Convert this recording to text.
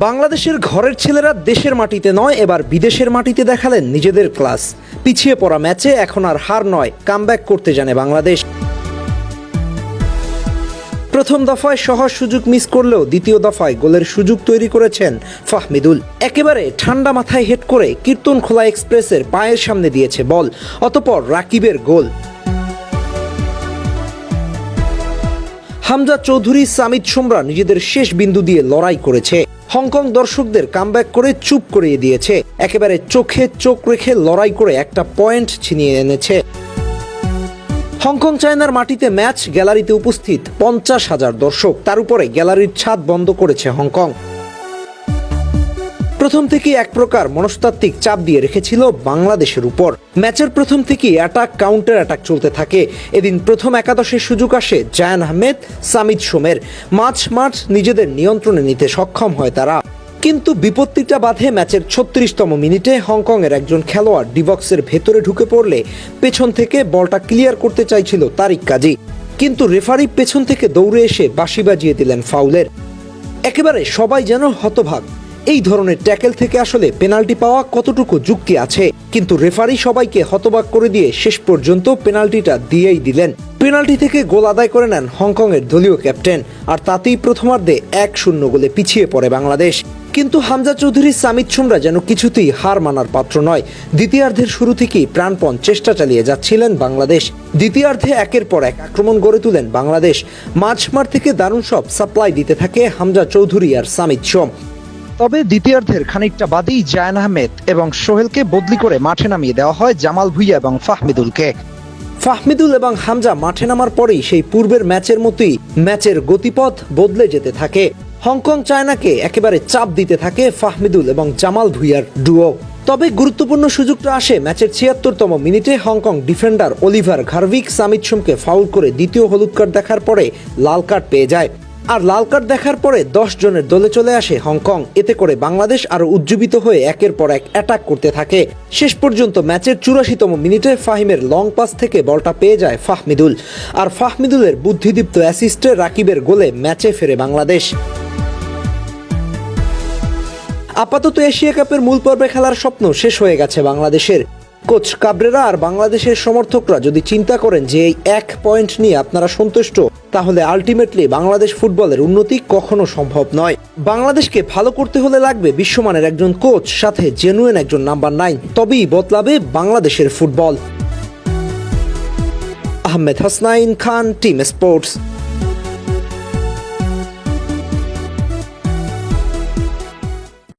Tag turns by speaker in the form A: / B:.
A: বাংলাদেশের ঘরের ছেলেরা দেশের মাটিতে নয়, এবার বিদেশের মাটিতে দেখালেন নিজেদের ক্লাস। পিছিয়ে পড়া ম্যাচে এখন আর হার নয়, কামব্যাক করতে জানে বাংলাদেশ। প্রথম দফায় সহজ সুযোগ মিস করলেও দ্বিতীয় দফায় গোলের সুযোগ তৈরি করেছেন ফাহমিদুল। একেবারে ঠান্ডা মাথায় হেড করে কীর্তনখোলা এক্সপ্রেসের পায়ের সামনে দিয়েছে বল, অতঃপর রাকিবের গোল। হামজা চৌধুরী, সামিদ সোমরা নিজেদের শেষ বিন্দু দিয়ে লড়াই করেছে। হংকং দর্শকদের কামব্যাক করে চুপ করিয়ে দিয়েছে। একেবারে চোখে চোখ রেখে লড়াই করে একটা পয়েন্ট ছিনিয়ে এনেছে। হংকং চায়নার মাটিতে ম্যাচ, গ্যালারিতে উপস্থিত 50,000 দর্শক, তার উপরে গ্যালারির ছাদ বন্ধ করেছে হংকং। প্রথম থেকে এক প্রকার মনস্তাত্ত্বিক চাপ দিয়ে রেখেছিল বাংলাদেশের উপর। ম্যাচের প্রথম থেকেই অ্যাটাক কাউন্টার অ্যাটাক চলতে থাকে। এদিন প্রথম একাদশের সুযোগ আসে জায়ান আহমেদ, সামিদ সোমের। মাঠ নিজেদের নিয়ন্ত্রণে নিতে সক্ষম হয় তারা, কিন্তু বিপত্তিটা বাধে ম্যাচের 36তম মিনিটে। হংকংয়ের একজন খেলোয়াড় ডিবক্সের ভেতরে ঢুকে পড়লে পেছন থেকে বলটা ক্লিয়ার করতে চাইছিল তারিক কাজী, কিন্তু রেফারি পেছন থেকে দৌড়ে এসে বাঁশি বাজিয়ে দিলেন ফাউলের। একেবারে সবাই যেন হতবাক। এই ধরনের ট্যাকেল থেকে আসলে পেনাল্টি পাওয়া কতটুকু যুক্তি আছে, কিন্তু রেফারি সবাইকে হতবাক করে দিয়ে শেষ পর্যন্ত পেনাল্টিটা দিয়েই দিলেন। পেনাল্টি থেকে গোল আদায় করে নেন হংকংয়ের দলীয় ক্যাপ্টেন, আর তাতেই প্রথমার্ধে 1-0 গোলে পিছিয়ে পড়ে বাংলাদেশ। কিন্তু হামজা চৌধুরী, সামিদ সোমরা যেন কিছুতেই হার মানার পাত্র নয়। দ্বিতীয়ার্ধের শুরু থেকেই প্রাণপণ চেষ্টা চালিয়ে যাচ্ছিলেন বাংলাদেশ। দ্বিতীয়ার্ধে একের পর এক আক্রমণ গড়ে তুলেন বাংলাদেশ। মাঝমাঠ থেকে দারুণ সব সাপ্লাই দিতে থাকে হামজা চৌধুরী আর সামিদ সোম। তবে দ্বিতীয়ার্ধের খানিকটা বাদেই জায়ান আহমেদ এবং সোহেলকে বদলি করে মাঠে নামিয়ে দেওয়া হয় জামাল ভুঁইয়া এবং ফাহমিদুলকে। ফাহমিদুল এবং হামজা মাঠে নামার পরেই সেই পূর্বের ম্যাচের মতোই ম্যাচের গতিপথ বদলে যেতে থাকে। হংকং চায়নাকে একেবারে চাপ দিতে থাকে ফাহমিদুল এবং জামাল ভুঁইয়ার ডুও। তবে গুরুত্বপূর্ণ সুযোগটা আসে ম্যাচের 76তম মিনিটে। হংকং ডিফেন্ডার অলিভার ঘারভিক সামিদ সোমকে ফাউল করে দ্বিতীয় হলুদ কার্ড দেখার পরে লাল কার্ড পেয়ে যায়। আর লাল কার্ড দেখার পরে 10 জনের দলে চলে আসে হংকং। এতে করে বাংলাদেশ আরো উজ্জীবিত হয়ে একের পর এক অ্যাটাক করতে থাকে। শেষ পর্যন্ত ম্যাচের 84তম মিনিটে ফাহিমের লং পাস থেকে বলটা পেয়ে যায় ফাহমিদুল, আর ফাহমিদুলের বুদ্ধিদীপ্ত অ্যাসিস্টে রাকিবের গোলে ম্যাচে ফেরে বাংলাদেশ। আপাতত এশিয়া কাপের মূল পর্বে খেলার স্বপ্ন শেষ হয়ে গেছে বাংলাদেশের। কোচ কাবরেরা আর বাংলাদেশের সমর্থকরা যদি চিন্তা করেন যে এই 1 পয়েন্ট নিয়ে আপনারা সন্তুষ্ট, তাহলে আলটিমেটলি বাংলাদেশ ফুটবলের উন্নতি কখনো সম্ভব নয়। বাংলাদেশকে ভালো করতে হলে লাগবে বিশ্বমানের একজন কোচ, সাথে জেনুইন একজন নাম্বার 9, তবেই বদলাবে বাংলাদেশের ফুটবল। আহমেদ হাসনাইন খান, টিম স্পোর্টস।